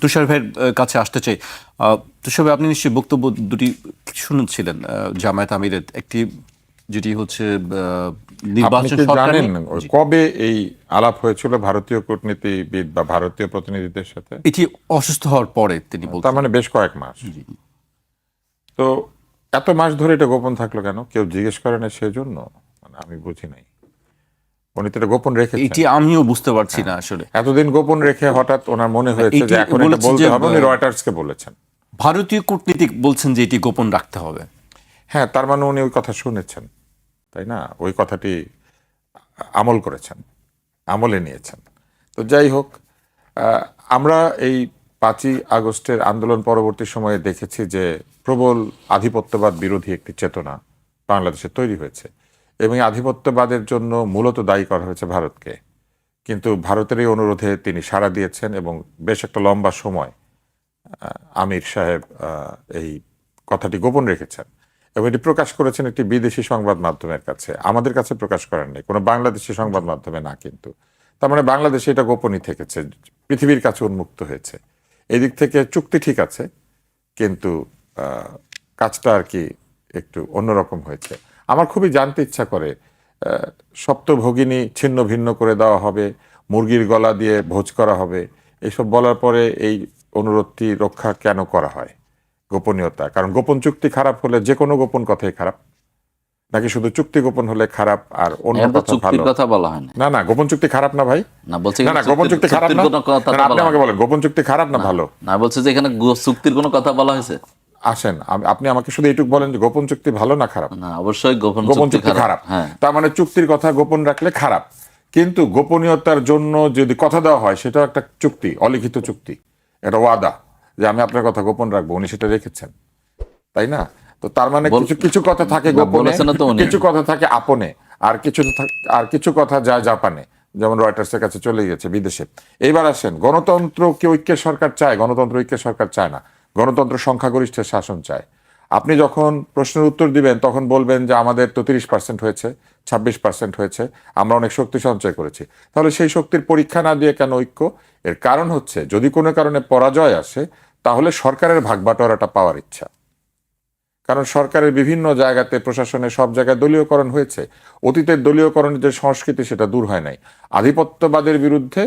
তুষার ভাইয়ের কাছে আসতে চাই। তুষার ভাই, আপনি নিশ্চয়ই বক্তব্য দুটি শুনেছিলেন জামায়াত আমিরের। একটি যেটি হচ্ছে নির্বাচন সরকার জানেন কবে এই আলাপ হয়েছিল ভারতীয় কূটনীতিবিদ বা ভারতীয় প্রতিনিধিদের সাথে? এটি অসুস্থ হওয়ার পরে তিনি বলছেন। তার মানে বেশ কয়েক মাস। তো এত মাস ধরে এটা গোপন থাকলো কেন? কেউ জিজ্ঞেস করে না সেজন্য? মানে আমি বুঝি নাই। উনি তো এটা গোপন রেখেছেন। এটি আমিও বুঝতে পারছি না আসলে। এতদিন গোপন রেখে হঠাৎ ওনার মনে হয়েছে যে এখন এটা বলতে হবে, উনি রয়টার্সকে বলেছেন। ভারতীয় কূটনীতিক বলছেন যে এটি গোপন রাখতে হবে। হ্যাঁ, তার মানে উনি ওই কথা শুনেছেন, তাই না? ওই কথাটি আমল করেছেন, আমলে নিয়েছেন। তো যাই হোক, আমরা এই 5ই আগস্টের আন্দোলন পরবর্তী সময়ে দেখেছি যে প্রবল আধিপত্যবাদ বিরোধী একটি চেতনা বাংলাদেশে তৈরি হয়েছে এবং আধিপত্যবাদের জন্য মূলত দায়ী করা হয়েছে ভারতকে। কিন্তু ভারতের এই অনুরোধে তিনি সাড়া দিয়েছেন এবং বেশ একটা লম্বা সময় আমির সাহেব এই কথাটি গোপন রেখেছেন এবং এটি প্রকাশ করেছেন একটি বিদেশি সংবাদ মাধ্যমের কাছে। আমাদের কাছে প্রকাশ করেন নাই, কোনো বাংলাদেশি সংবাদ মাধ্যমে না। কিন্তু তার মানে বাংলাদেশে এটা গোপনই থেকেছে, পৃথিবীর কাছে উন্মুক্ত হয়েছে। এই দিক থেকে চুক্তি ঠিক আছে, কিন্তু কাজটা আর কি একটু অন্যরকম হয়েছে। আমার খুবই জানতে ইচ্ছা করে, সপ্তভগিনী ছিন্ন ভিন্ন করে দেওয়া হবে, মুরগির গলা দিয়ে ভোজ করা হবে, এইসব বলার পরে এই অনুরোধটি রক্ষা কেন করা হয়? গোপনীয়তা। কারণ গোপন চুক্তি খারাপ হলে যে কোনো গোপন কথাই খারাপ, নাকি শুধু চুক্তি গোপন হলে খারাপ আর অন্য কথা ভালো? কথা বলা হয় না। না, গোপন চুক্তি খারাপ না ভাই। না বলছি না, গোপন চুক্তি খারাপ না। আপনি আমাকে বলেন গোপন চুক্তি খারাপ না ভালো? না বলছে যে এখানে চুক্তির কোনো কথা বলা হয়েছে। আসেন, আপনি আমাকে শুধু এইটুকু বলেন যে গোপন চুক্তি ভালো না খারাপ? না, অবশ্যই গোপন চুক্তি খারাপ। হ্যাঁ, তার মানে চুক্তির কথা গোপন রাখলে খারাপ, কিন্তু গোপনীয়তার জন্য যদি কথা দেওয়া হয় সেটাও একটা চুক্তি, অলিখিত চুক্তি, এটা ওয়াদা যে আমি আপনার কথা গোপন রাখবো। উনি সেটা রেখেছেন, তাই না? তো তার মানে কিছু কথা থাকে গোপনে, কিছু কথা থাকে আপনে, আর কিছু কথা যায় জাপানে, যেমন রয়টার্সের কাছে চলে গেছে বিদেশে। এইবার আসেন, গণতন্ত্র কি ঐক্যের সরকার চায়? গণতন্ত্র ঐক্যের সরকার চায় না। গণতন্ত্র সংখ্যাগরিষ্ঠের শাসন চায়। আপনি যখন প্রশ্নের উত্তর দিবেন তখন বলবেন যে আমাদের তো 30% হয়েছে, 26% হয়েছে, আমরা অনেক শক্তি সঞ্চয় করেছি। তাহলে সেই শক্তির পরীক্ষা না দিয়ে কেন ঐক্য? এর কারণ হচ্ছে যদি কোনো কারণে পরাজয় আসে তাহলে সরকারের ভাগবাটোয়ারাটা পাওয়ার ইচ্ছা। কারণ সরকারের বিভিন্ন জায়গাতে, প্রশাসনের সব জায়গায় দলীয়করণ হয়েছে। অতীতের দলীয়করণের যে সংস্কৃতি সেটা দূর হয় নাই। আধিপত্যবাদের বিরুদ্ধে,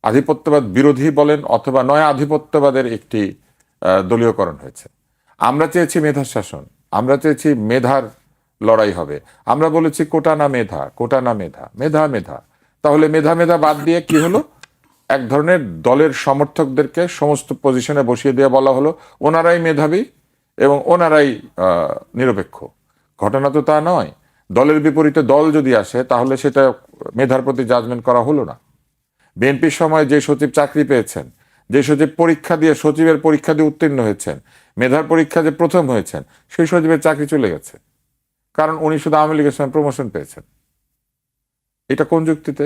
আধিপত্যবাদ বিরোধী বলেন অথবা নয়া আধিপত্যবাদের একটি দলীয়করণ হয়েছে। আমরা চেয়েছি মেধার শাসন, আমরা চেয়েছি মেধার লড়াই হবে। আমরা বলেছি কোটা না মেধা, কোটা না মেধা, মেধা মেধা। তাহলে মেধা মেধা বাদ দিয়ে কি হলো? এক ধরনের দলের সমর্থকদেরকে সমস্ত পজিশনে বসিয়ে দিয়ে বলা হলো ওনারাই মেধাবী এবং ওনারাই নিরপেক্ষ। ঘটনা তো তা নয়। দলের বিপরীতে দল যদি আসে তাহলে সেটা মেধার প্রতি জাজমেন্ট করা হলো না। বিএনপির সময় যে সচিব চাকরি পেয়েছেন, যে সচিব পরীক্ষা দিয়ে, সচিবের পরীক্ষা দিয়ে উত্তীর্ণ হয়েছেন, মেধার পরীক্ষা যে প্রথম হয়েছেন, সেই সচিবের চাকরি চলে গেছে, কারণ উনি শুধু আওয়ামী লীগের সময় প্রমোশন পেয়েছেন। এটা কোন যুক্তিতে?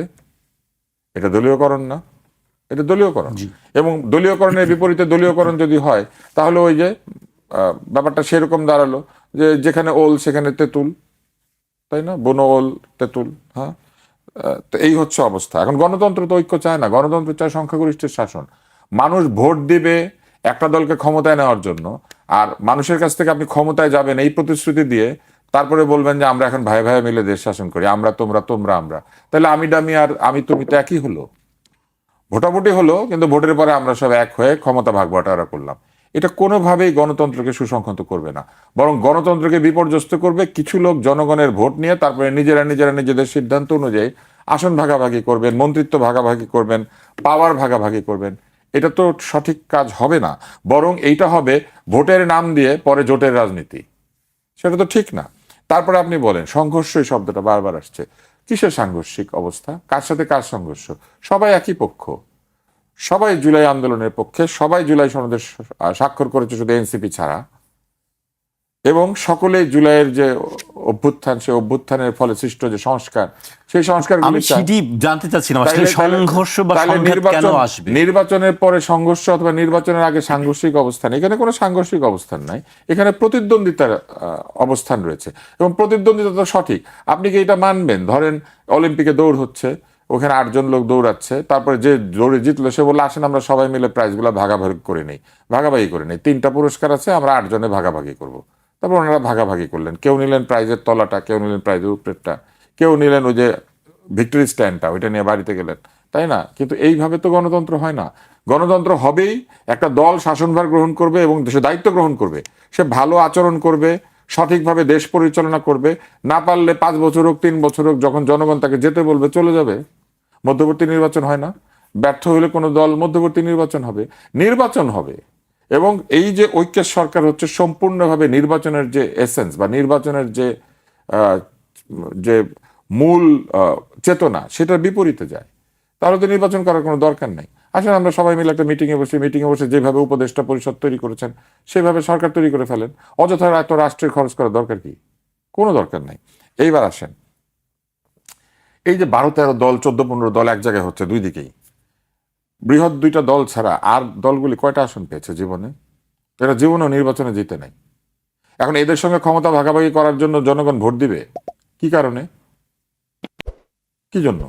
এটা দলীয়করণ না? এটা দলীয়করণ। এবং দলীয়করণের বিপরীতে দলীয়করণ যদি হয় তাহলে ওই যে ব্যাপারটা সেরকম দাঁড়ালো যে যেখানে ওল সেখানে তেঁতুল, তাই না? বনো ওল তেঁতুল। হ্যাঁ, তো এই হচ্ছে অবস্থা। এখন গণতন্ত্র তো ঐক্য চায় না, গণতন্ত্র চায় সংখ্যাগরিষ্ঠের শাসন। মানুষ ভোট দিবে একটা দলকে ক্ষমতায় নেওয়ার জন্য, আর মানুষের কাছ থেকে আপনি ক্ষমতায় যাবেন এই প্রতিশ্রুতি দিয়ে তারপরে বলবেন যে আমরা এখন ভাই ভাই মিলে দেশ শাসন করি, আমরা তোমরা তোমরা আমরা। তাহলে আমি ডামি আর আমি তুমি তো একই হলো। ভোটাভুটি হলো, কিন্তু ভোটের পরে আমরা সব এক হয়ে ক্ষমতা ভাগ-বাটোয়ারা করলাম। এটা কোনোভাবেই গণতন্ত্রকে সুসংহত করবে না, বরং গণতন্ত্রকে বিপর্যস্ত করবে। কিছু লোক জনগণের ভোট নিয়ে তারপরে নিজেরা নিজেদের সিদ্ধান্ত অনুযায়ী আসন ভাগাভাগি করবেন, মন্ত্রিত্ব ভাগাভাগি করবেন, পাওয়ার ভাগাভাগি করবেন। এটা তো সঠিক কাজ হবে না, বরং এইটা হবে ভোটের নাম দিয়ে পরে জোটের রাজনীতি। সেটা তো ঠিক না। তারপরে আপনি বলেন সংঘর্ষ, এই শব্দটা বারবার আসছে। কিসের সাংঘর্ষিক অবস্থা? কার সাথে কার সংঘর্ষ? সবাই একই পক্ষ, সবাই জুলাই আন্দোলনের পক্ষে, সবাই জুলাই সনদে স্বাক্ষর করেছে শুধু এনসিপি ছাড়া, এবং সকলেই জুলাইয়ের যে অভ্যুত্থান, সেই অভ্যুত্থানের ফলে সৃষ্ট যে সংস্কার, সেই সংস্কারগুলি জানতে চাচ্ছিলাম সংঘর্ষ বা কেন আসবে? নির্বাচনের পরে সংঘর্ষ অথবা নির্বাচনের আগে সাংঘর্ষিক অবস্থান, এখানে কোনো সাংঘর্ষিক অবস্থান নাই। এখানে প্রতিদ্বন্দ্বিতার অবস্থান রয়েছে এবং প্রতিদ্বন্দ্বিতা তো সঠিক। আপনি কি এটা মানবেন? ধরেন অলিম্পিকে দৌড় হচ্ছে, ওখানে 8 জন লোক দৌড়াচ্ছে, তারপরে যে দৌড়ে জিতলো সে বললো আসেন আমরা সবাই মিলে প্রাইজগুলো ভাগাভাগি করে নেই। ভাগাভাগি করে নেই, 3টা পুরস্কার আছে, আমরা 8 জনে ভাগাভাগি করব। তারপর ওনারা ভাগাভাগি করলেন, কেউ নিলেন প্রাইজের তলাটা, কেউ নিলেন প্রাইজের উপরেরটা, কেউ নিলেন ওই যে ভিক্টোরি স্ট্যান্ডটা, ওইটা নিয়ে বাড়িতে গেলেন, তাই না? কিন্তু এইভাবে তো গণতন্ত্র হয় না। গণতন্ত্র হবেই একটা দল শাসনভার গ্রহণ করবে এবং দেশে দায়িত্ব গ্রহণ করবে, সে ভালো আচরণ করবে, সঠিকভাবে দেশ পরিচালনা করবে, না পারলে 5 বছর হোক 3 বছর হোক, যখন জনগণ তাকে যেতে বলবে চলে যাবে। মধ্যবর্তী নির্বাচন হয় না, ব্যর্থ হলে কোনো দল মধ্যবর্তী নির্বাচন হবে, নির্বাচন হবে। এবং এই যে ঐক্যের সরকার হচ্ছে সম্পূর্ণভাবে নির্বাচনের যে এসেন্স বা নির্বাচনের যে আহ, যে মূল চেতনা সেটার বিপরীতে যায়। তাহলে তো নির্বাচন করার কোনো দরকার নাই। আসলে আমরা সবাই মিলে একটা মিটিংয়ে বসে যেভাবে উপদেষ্টা পরিষদ তৈরি করেছেন সেভাবে সরকার তৈরি করে ফেলেন। অযথা এত রাষ্ট্রের খরচ করার দরকার কি? কোনো দরকার নাই। এইবার আসেন, এই যে 12-13 দল 14-15 দল এক জায়গায় হচ্ছে দুই দিকেই, বৃহৎ 2টা দল ছাড়া আর দলগুলি কয়টা আসন পেয়েছে জীবনে? এরা জীবনেও নির্বাচনে জিতে নাই। এখন এদের সঙ্গে ক্ষমতা ভাগাভাগি করার জন্য জনগণ ভোট দিবে কি কারণে? কি জন্য?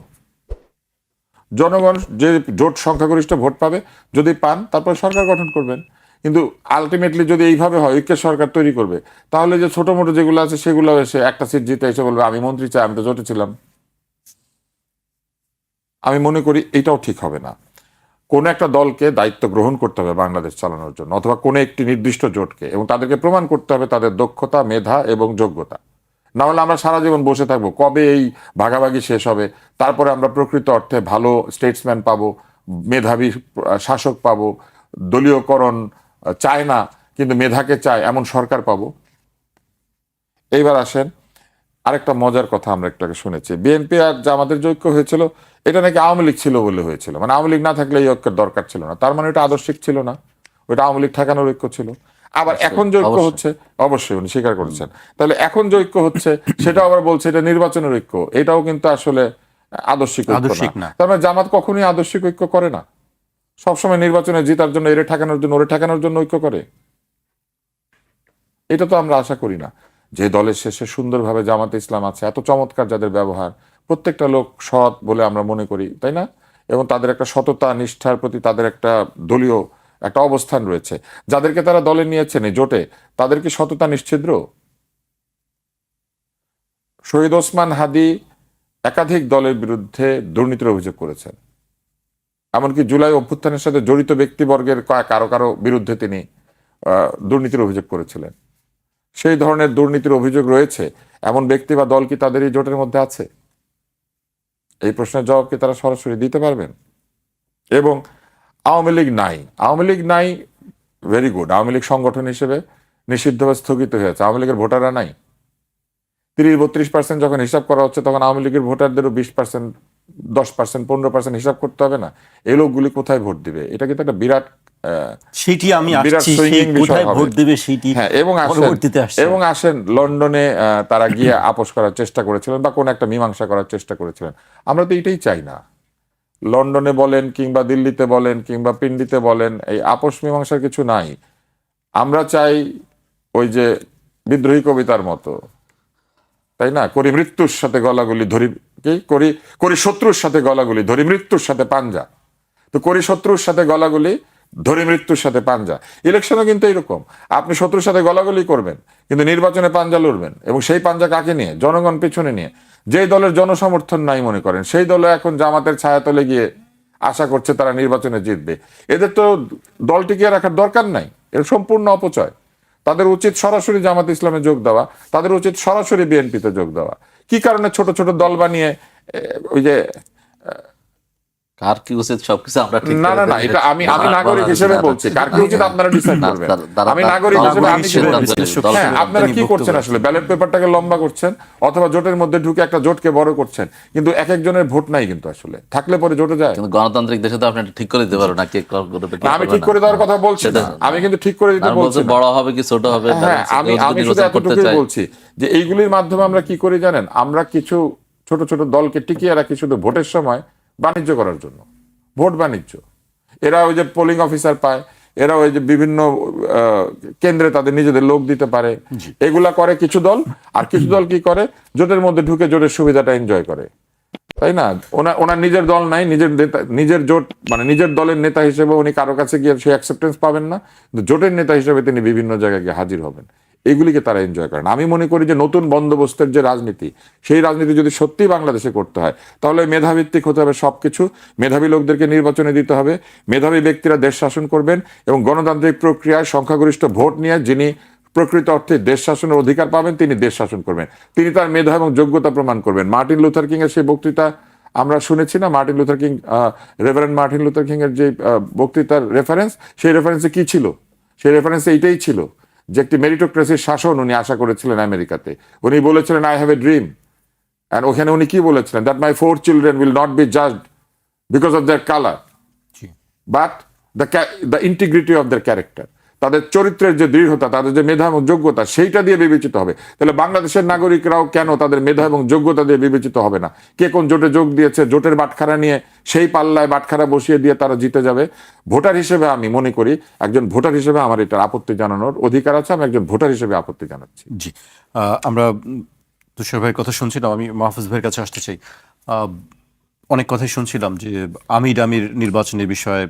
জনগণ যে জোট সংখ্যাগরিষ্ঠ ভোট পাবে, যদি পান তারপর সরকার গঠন করবেন। কিন্তু আলটিমেটলি যদি এইভাবে হয় ঐক্যের সরকার তৈরি করবে, তাহলে যে ছোট মোটো যেগুলো আছে সেগুলো এসে একটা সিট জিতে এসে বলবে আমি মন্ত্রী চাই, আমি তো জোটে ছিলাম। আমি মনে করি এটাও ঠিক হবে না। কোনো একটা দলকে দায়িত্ব গ্রহণ করতে হবে বাংলাদেশ চালানোর জন্য, অথবা কোনো একটি নির্দিষ্ট জোটকে, এবং তাদেরকে প্রমাণ করতে হবে তাদের দক্ষতা, মেধা এবং যোগ্যতা। না হলে আমরা সারা জীবন বসে থাকবো, কবে এই ভাগাভাগি শেষ হবে, তারপরে আমরা প্রকৃত অর্থে ভালো স্টেটসম্যান পাবো, মেধাবী শাসক পাবো, দলীয়করণ চায় না কিন্তু মেধাকে চায় এমন সরকার পাবো। এইবার আসেন, আরেকটা মজার কথা আমরা একটু আগে শুনেছি, বিএনপি আর জামাতের যে ঐক্য হয়েছিল এটা নাকি আওয়ামী লীগ ছিল বলে হয়েছিল, মানে আওয়ামী লীগ না থাকলে এই ঐক্যের দরকার ছিল না। তার মানে এটা আদর্শিক ছিল না, ওইটা আওয়ামী লীগ ঠেকানোর ঐক্য ছিল। আবার এখন যে ঐক্য হচ্ছে, অবশ্যই উনি স্বীকার করেছেন, তাহলে এখন যে ঐক্য হচ্ছে সেটা আবার বলছে এটা নির্বাচনের ঐক্য, এটাও কিন্তু আসলে আদর্শিক ঐক্য না। তার মানে জামাত কখনোই আদর্শিক ঐক্য করে না, সবসময় নির্বাচনে জেতার জন্য, এরে ঠেকানোর জন্য, ওরে ঠেকানোর জন্য ঐক্য করে। এটা তো আমরা আশা করি না। যে দলের শেষে সুন্দরভাবে জামাতে ইসলাম আছে, এত চমৎকার যাদের ব্যবহার, প্রত্যেকটা লোক সৎ বলে আমরা মনে করি, তাই না? এবং তাদের একটা সততা নিষ্ঠার প্রতি তাদের একটা দলীয় একটা অবস্থান রয়েছে। যাদেরকে তারা দলে নিয়েছেন এই জোটে, তাদের কি সততা নিশ্ছিদ্র? শহীদ ওসমান হাদি একাধিক দলের বিরুদ্ধে দুর্নীতির অভিযোগ করেছেন, এমনকি জুলাই অভ্যুত্থানের সাথে জড়িত ব্যক্তিবর্গের কারো কারো বিরুদ্ধে তিনি দুর্নীতির অভিযোগ করেছিলেন। সেই ধরনের দুর্নীতির অভিযোগ রয়েছে এমন ব্যক্তি বা দল কি তাদের এই জোটের মধ্যে আছে? এই প্রশ্নের জবাব কি তারা সরাসরি দিতে পারবেন? এবং আওয়ামী লীগ নাই, আওয়ামী লীগ নাই, ভেরি গুড, আওয়ামী লীগ সংগঠন হিসেবে নিষিদ্ধ বা স্থগিত হয়েছে, আওয়ামী লীগের ভোটাররা নাই। 30-32% যখন হিসাব করা হচ্ছে তখন আওয়ামী লীগের ভোটারদেরও 20%, 10%, 15% হিসাব করতে হবে না? এই লোকগুলি কোথায় ভোট দিবে? এটা কিন্তু একটা বিরাট সেটি আমি বিরাট আসছি, সুইংিং বিষয় কোথায় হবে। ভোট দেবে সেটি হ্যাঁ, পরবর্তীতে আসছে। এবং আসেন লন্ডনে তারা গিয়ে আপোষ করার চেষ্টা করেছিলেন বা কোন একটা মীমাংসা করার চেষ্টা করেছিলেন। আমরা তো এটাই চাই না। লন্ডনে বলেন কিংবা দিল্লিতে বলেন কিংবা পিন্ডিতে বলেন, এই আপোষ মীমাংসার কিছু নাই। আমরা চাই ওই যে বিদ্রোহী কবিতার মতো, তাই না, করি মৃত্যুর সাথে গলাগুলি ধরি, কি করি, করি শত্রুর সাথে গলাগুলি ধরি মৃত্যুর সাথে পাঞ্জা। তো করি শত্রুর সাথে গলাগুলি ধরি মৃত্যুর সাথে পাঞ্জা। ইলেকশনও কিন্তু এইরকম, আপনি শত্রুর সাথে গলাগলি করবেন কিন্তু নির্বাচনে পাঞ্জা লড়বেন, এবং সেই পাঞ্জা কাকে নিয়ে? জনগণ পিছনে নিয়ে। যেই দলের জনসমর্থন নাই মনে করেন, সেই দলে এখন জামাতের ছায়াতলে গিয়ে আশা করছে তারা নির্বাচনে জিতবে। এদের তো দল টিকিয়ে রাখার দরকার নাই, এর সম্পূর্ণ অপচয়। তাদের উচিত সরাসরি জামাত ইসলামে যোগ দেওয়া, তাদের উচিত সরাসরি বিএনপিতে যোগ দেওয়া। কি কারণে ছোট ছোট দল বানিয়ে ওই যে কার কি উচিত সবকিছু আমরা ঠিক না না না, এটা আমি নাগরিক হিসেবে বলছি, কার কি উচিত আপনারা ডিসাইড করবেন। আমি নাগরিক হিসেবে আমি কি বলছি, হ্যাঁ, আপনারা কি করছেন আসলে? ব্যালট পেপারটাকে লম্বা করছেন অথবা জোটের মধ্যে ঢুকে একটা জোটকে বড় করছেন, কিন্তু এক একজনের ভোট নাই কিন্তু আসলে, থাকলে পরে জোটে যায়। কিন্তু গণতান্ত্রিক দেশে তো আপনি এটা ঠিক করে দিতে পারো না, কে করবে কি আমি ঠিক করে দেওয়ার কথা বলছি না, আমি কিন্তু ঠিক করে দিতে বলছি না। বড় হবে কি ছোট হবে, হ্যাঁ, আমি শুধু এতটুকুই বলছি যে এইগুলির মাধ্যমে আমরা কি করি জানেন, আমরা কিছু ছোট ছোট দলকে টিকিয়ে রাখি শুধু ভোটের সময় বাণিজ্য করার জন্য। ভোট বাণিজ্য, এরা ওই যে পোলিং অফিসার পায়, এরা ওই যে বিভিন্ন কেন্দ্রে তাদের নিজেদের লোক দিতে পারে, এগুলা করে কিছু দল। আর কিছু দল কি করে, জোটের মধ্যে ঢুকে জোটের সুবিধাটা এনজয় করে। তাই না? ওনার নিজের দল নাই, নিজের জোট, মানে নিজের দলের নেতা হিসেবে উনি কারো কাছে গিয়ে সে অ্যাকসেপ্টেন্স পাবেন না, কিন্তু জোটের নেতা হিসেবে তিনি বিভিন্ন জায়গায় গিয়ে হাজির হবেন। এগুলিকে তারা এনজয় করেন। আমি মনে করি যে নতুন বন্দোবস্তের যে রাজনীতি, সেই রাজনীতি যদি সত্যি বাংলাদেশে করতে হয়, তাহলে মেধাভিত্তিক হতে হবে সবকিছু। মেধাবী লোকদেরকে নির্বাচনে দিতে হবে, মেধাবী ব্যক্তিরা দেশ শাসন করবেন, এবং গণতান্ত্রিক প্রক্রিয়ায় সংখ্যাগরিষ্ঠ ভোট নিয়ে যিনি প্রকৃত অর্থে দেশ শাসনের অধিকার পাবেন, তিনি দেশ শাসন করবেন, তিনি তার মেধা এবং যোগ্যতা প্রমাণ করবেন। মার্টিন লুথার কিং এর সেই বক্তৃতা আমরা শুনেছি না, Martin Luther king, reverend Martin Luther king এর যে বক্তৃতার রেফারেন্স, সেই রেফারেন্সে কি ছিল? সেই রেফারেন্সে এইটাই ছিল যে একটি মেরিটোক্রেসির শাসন উনি আশা করেছিলেন আমেরিকাতে। উনি বলেছিলেন I have a dream, and ওখানে উনি কি বলেছিলেন? That my 4 children will not be judged because of their colour, but the integrity of their character. তাদের চরিত্রের যে দৃঢ়তা, তাদের যে মেধা এবং যোগ্যতা, সেইটা দিয়ে বিবেচিত হবে। তাহলে বাংলাদেশের নাগরিকরাও কেন তাদের মেধা এবং যোগ্যতা দিয়ে বিবেচিত হবে না? কে কোন জোটে যোগ দিয়েছে, জোটের বাটখারা নিয়ে সেই পাল্লায় বাটখারা বসিয়ে দিয়ে তারা জিতে যাবে? ভোটার হিসেবে আমি মনে করি, একজন ভোটার হিসেবে আমার এটার আপত্তি জানানোর অধিকার আছে। আমি একজন ভোটার হিসেবে আপত্তি জানাচ্ছি। জি, আমরা তুষার ভাইয়ের কথা শুনছিলাম, আমি মাহফুজ ভাইয়ের কাছে আসতে চাই। অনেক কথাই শুনছিলাম যে আমির নির্বাচনের বিষয়ে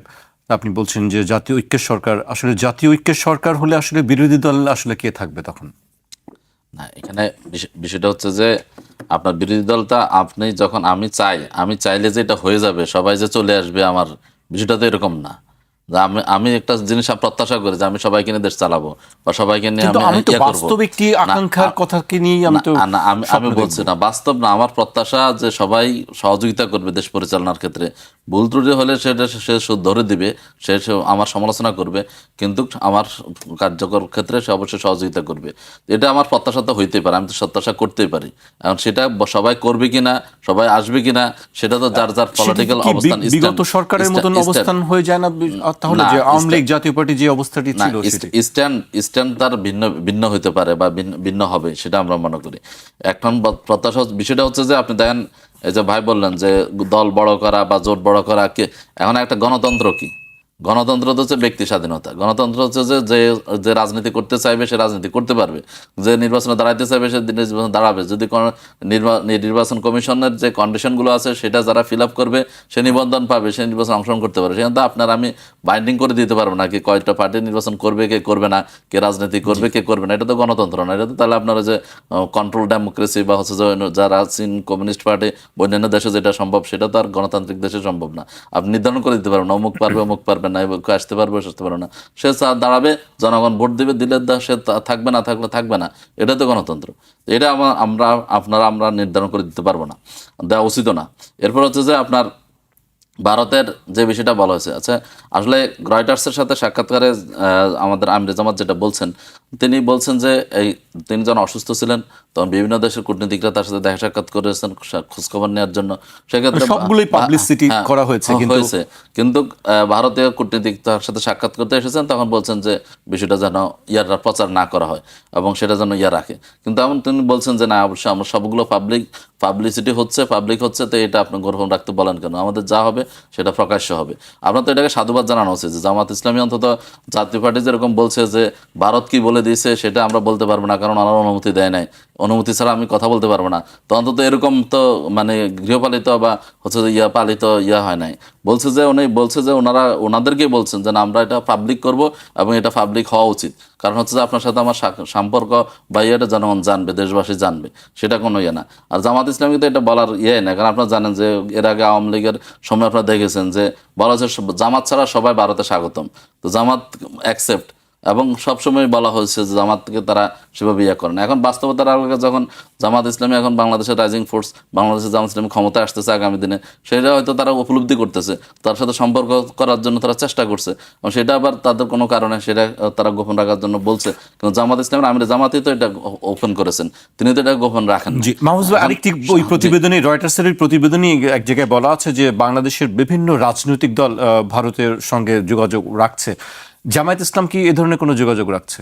আপনি বলছেন যে জাতীয় ঐক্যের সরকার, আসলে জাতীয় ঐক্যের সরকার হলে আসলে বিরোধী দল আসলে কে থাকবে তখন? না, এখানে বিষয়টা হচ্ছে যে আপনার বিরোধী দলটা আপনি যখন আমি চাইলে যে এটা হয়ে যাবে, সবাই যে চলে আসবে, আমার বিষয়টা তো এরকম না। যে আমি একটা জিনিস প্রত্যাশা করি যে আমি সবাইকে নিয়ে দেশ চালাবো বা সবাইকে নিয়ে কিন্তু আমি তো ইয়ে করবো। বাস্তব একটি আকাঙ্ক্ষার কথাকে নিয়ে আমি তো আমি বলছি না বাস্তব না, আমার প্রত্যাশা যে সবাই সহযোগিতা করবে দেশ পরিচালনার ক্ষেত্রে। ভুল ত্রুটি হলে সেটা সে ধরে দিবে, সে আমার সমালোচনা করবে, কিন্তু আমার কার্যকর ক্ষেত্রে সে অবশ্যই সহযোগিতা করবে। এটা আমার প্রত্যাশা তো হইতেই পারে, আমি তো প্রত্যাশা করতেই পারি। এখন সেটা সবাই করবে কিনা, সবাই আসবে কিনা, সেটা তো যার যার পলিটিক্যাল অবস্থান। বিগত সরকারের মতন অবস্থান হয়ে যায় না তাহলে, যে আওয়ামী লীগ জাতীয় পার্টি যে অবস্থাটি ছিল? স্ট্যান্ড তার ভিন্ন হতে পারে বা ভিন্ন হবে, সেটা আমরা মনে করি। এখন প্রত্যাশা বিষয়টা হচ্ছে যে আপনি দেখেন, এই যে ভাই বললেন যে দল বড় করা বা জোট বড় করা, এখন একটা গণতন্ত্র কি? গণতন্ত্র তো হচ্ছে ব্যক্তি স্বাধীনতা। গণতন্ত্র হচ্ছে যে রাজনীতি করতে চাইবে সে রাজনীতি করতে পারবে, যে নির্বাচনে দাঁড়াইতে চাইবে সে নির্বাচনে দাঁড়াবে। যদি কোনো নির্বাচন কমিশনের যে কন্ডিশনগুলো আছে সেটা যারা ফিল আপ করবে, সে নিবন্ধন পাবে, সে নির্বাচন অংশগ্রহণ করতে পারবে। সেখানে তো আপনার আমি বাইন্ডিং করে দিতে পারবো না কি কয়েকটা পার্টি নির্বাচন করবে, কে করবে না, কে রাজনীতি করবে, কে করবে না। এটা তো গণতন্ত্র না। এটা তো তাহলে আপনারা যে কন্ট্রোল ডেমোক্রেসি বা হচ্ছে যে যারা চীন কমিউনিস্ট পার্টি অন্যান্য দেশে যেটা সম্ভব, সেটা তো আর গণতান্ত্রিক দেশে সম্ভব না। আপনি নির্ধারণ করে দিতে পারবেন অমুক পারবে অমুক পারবে না, আসতে পারবে আসতে পারবে না, সে দাঁড়াবে, জনগণ ভোট দিবে, দিলে সে থাকবে, না থাকলে থাকবে না। এটা তো গণতন্ত্র। এটা আমরা নির্ধারণ করে দিতে পারবো না, দেওয়া উচিত না। এরপর হচ্ছে যে আপনার ভারতের যে বিষয়টা বলা হয়েছে, আচ্ছা আসলে রয়টার্সের সাথে সাক্ষাৎকারে আমাদের আমির জামাত যেটা বলছেন, তিনি বলছেন যে তিনি যখন অসুস্থ ছিলেন তখন বিভিন্ন দেশের কূটনীতিকরা তার সাথে দেখা সাক্ষাৎ করেছেন খোঁজখবর নেওয়ার জন্য। সেক্ষেত্রে সবগুলোই পাবলিসিটি করা হয়েছে, কিন্তু ভারতীয় কূটনীতিক তার সাথে সাক্ষাৎ করতে এসেছেন, তখন বলছেন যে বিষয়টা যেন ইয়ার প্রচার না করা হয় এবং সেটা যেন রাখে। কিন্তু এমন তিনি বলছেন যে না, অবশ্যই আমরা সবগুলো পাবলিসিটি হচ্ছে, পাবলিক হচ্ছে, তো এটা আপনি গ্রহণ রাখতে বলেন কেন? আমাদের যা হবে সেটা প্রকাশ্য হবে। আপনার তো এটাকে সাধুবাদ জানানো উচিত যে জামাত ইসলামী অন্তত জাতীয় পার্টি যেরকম বলছে যে ভারত কি বলে দিয়েছে সেটা আমরা বলতে পারবো না, কারণ ওনারা অনুমতি দেয় নাই, অনুমতি ছাড়া আমি কথা বলতে পারবো না। তো অন্তত এরকম তো মানে গৃহপালিত বা হচ্ছে যে পালিত হয় নাই। বলছে যে ওনাদেরকেই বলছেন যে আমরা এটা পাবলিক করব এবং এটা পাবলিক হওয়া উচিত, কারণ হচ্ছে যে আপনার সাথে আমার সম্পর্ক বা এটা জনগণ জানবে, দেশবাসী জানবে, সেটা কোনো না। আর জামাত ইসলামী তো এটা বলার না, কারণ আপনারা জানেন যে এর আগে আওয়ামী লীগের সময় আপনারা দেখেছেন যে বলা হচ্ছে জামাত ছাড়া সবাই ভারতে স্বাগতম, তো জামাত অ্যাকসেপ্ট, এবং সবসময় বলা হয়েছে যে জামাতকে তারা সেভাবে করেন। এখন বাস্তবতার আলোকে যখন জামাত ইসলামী এখন বাংলাদেশের রাইজিং ফোর্স, বাংলাদেশের জামাত ইসলামী ক্ষমতায় আসতেছে আগামী দিনে, সেটা হয়তো তারা উপলব্ধি করতেছে, তার সাথে সম্পর্ক করার জন্য তারা চেষ্টা করছে, এবং সেটা আবার তাদের কোনো কারণে সেটা তারা গোপন রাখার জন্য বলছে। কিন্তু জামাত ইসলামের আমির জামাতই তো এটা ওপেন করেছেন, তিনি তো এটা গোপন রাখেন। জি মাহফুজ ভাই, আরেকটি ওই প্রতিবেদনে, রয়টার্সের প্রতিবেদনে এক জায়গায় বলা আছে যে বাংলাদেশের বিভিন্ন রাজনৈতিক দল ভারতের সঙ্গে যোগাযোগ রাখছে। জামায়াত ইসলাম কি এ ধরনের কোনো যোগাযোগ রাখছে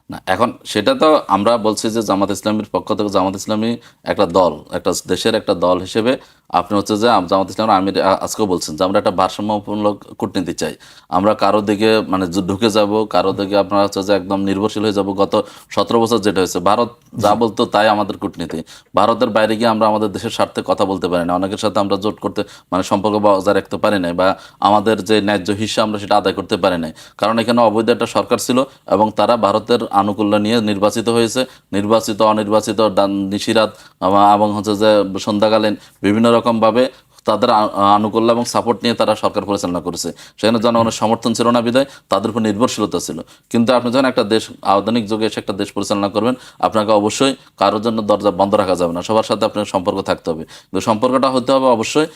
না? এখন সেটা তো আমরা বলছি যে জামাত ইসলামীর পক্ষ থেকে জামাত ইসলামী একটা দল, একটা দেশের একটা দল হিসেবে আপনি হচ্ছে যে জামাত ইসলাম আমির আজকেও বলছেন যে আমরা একটা ভারসাম্যমূলক কূটনীতি চাই। আমরা কারো দিকে মানে ঢুকে যাব, কারো দিকে আপনার হচ্ছে যে একদম নির্ভরশীল হয়ে যাব। গত 17 বছর যেটা হয়েছে, ভারত যা বলতো তাই আমাদের কূটনীতি। ভারতের বাইরে গিয়ে আমরা আমাদের দেশের স্বার্থে কথা বলতে পারি না, অনেকের সাথে আমরা জোট করতে মানে সম্পর্ক বজায় রাখতে পারি নাই, বা আমাদের যে ন্যায্য হিস্সা আমরা সেটা আদায় করতে পারি নাই। কারণ এখানে অবৈধ একটা সরকার ছিল এবং তারা ভারতের আনুকূল্য নিয়ে নির্বাচিত হয়েছে। নির্বাচিত অনির্বাচিত নিশিরাত এবং হচ্ছে যে সন্ধ্যাকালীন বিভিন্ন রকমভাবে তাদের আনুকূল্য এবং সাপোর্ট নিয়ে তারা সরকার পরিচালনা করেছে। সেখানে জনগণের সমর্থন ছিল না বিধায় তাদের উপর নির্ভরশীলতা ছিল। কিন্তু আপনি যখন একটা দেশ আধুনিক যুগে এসে একটা দেশ পরিচালনা করবেন, আপনাকে অবশ্যই কারোর জন্য দরজা বন্ধ রাখা যাবে না, সবার সাথে আপনার সম্পর্ক থাকতে হবে। কিন্তু সম্পর্কটা হতে হবে অবশ্যই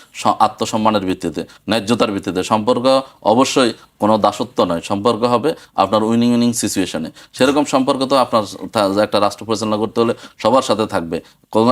আত্মসম্মানের ভিত্তিতে, ন্যায্যতার ভিত্তিতে। সম্পর্ক অবশ্যই কোনো দাসত্ব নয়, সম্পর্ক হবে আপনার উইনিং উইনিং সিচুয়েশনে। সেরকম সম্পর্ক তো আপনার একটা রাষ্ট্র পরিচালনা করতে হলে সবার সাথে থাকবে।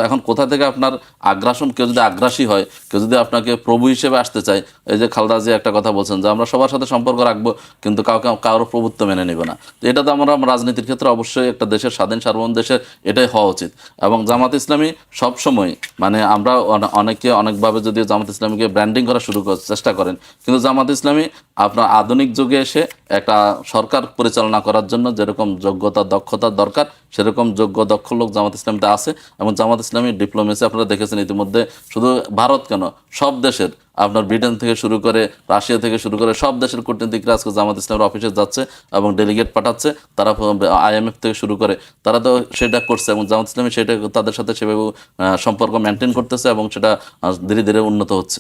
এখন কোথা থেকে আপনার আগ্রাসন, কেউ যদি আগ্রাসী হয়, কেউ যদি আপনাকে প্রভু হিসেবে আসতে চায়, এই যে খালেদা জিয়া একটা কথা বলছেন যে আমরা সবার সাথে সম্পর্ক রাখবো কিন্তু কারো প্রভুত্ব মেনে নেবে না। এটা তো আমরা রাজনীতির ক্ষেত্রে অবশ্যই একটা দেশের স্বাধীন সার্বভৌম দেশের এটাই হওয়া উচিত। এবং জামাত ইসলামী সবসময় মানে আমরা অনেকে অনেকভাবে যদি জামাত ইসলামীকে ব্র্যান্ডিং করা শুরু করার চেষ্টা করেন, কিন্তু জামাত ইসলামী আপনার আধুনিক যুগে এসে একটা সরকার পরিচালনা করার জন্য যেরকম যোগ্যতা দক্ষতার দরকার, সেরকম যোগ্য দক্ষ লোক জামাত ইসলামীতে আছে। এবং জামাত ইসলামী ডিপ্লোমেসি আপনারা দেখেছেন ইতিমধ্যে, শুধু ভারত কেন, সব দেশের আপনার ব্রিটেন থেকে শুরু করে রাশিয়া থেকে শুরু করে সব দেশের কূটনীতিকরা আজকে জামাত ইসলামের অফিসে যাচ্ছে এবং ডেলিগেট পাঠাচ্ছে। তারা IMF থেকে শুরু করে তারা তো সেটা করছে এবং জামাত ইসলামী সেটা তাদের সাথে সেভাবে সম্পর্ক মেনটেন করতেছে এবং সেটা ধীরে ধীরে উন্নত হচ্ছে।